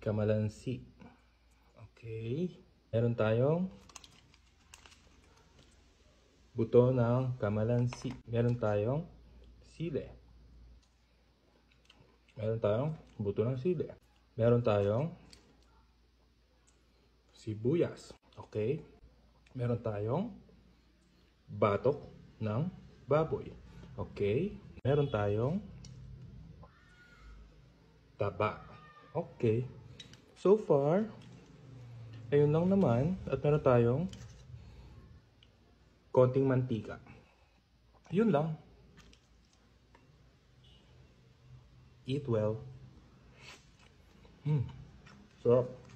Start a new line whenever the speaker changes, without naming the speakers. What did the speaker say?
kamalansi. Okay. Meron tayong buto ng kamalansi. Meron tayong sili. Meron tayong buto ng sili. Meron tayong sibuyas. Okay. Meron tayong batok ng baboy. Okay. Meron tayong taba. Okay. So far, ayun lang naman. At meron tayong konting mantika. Yun lang. Eat well. Sarap.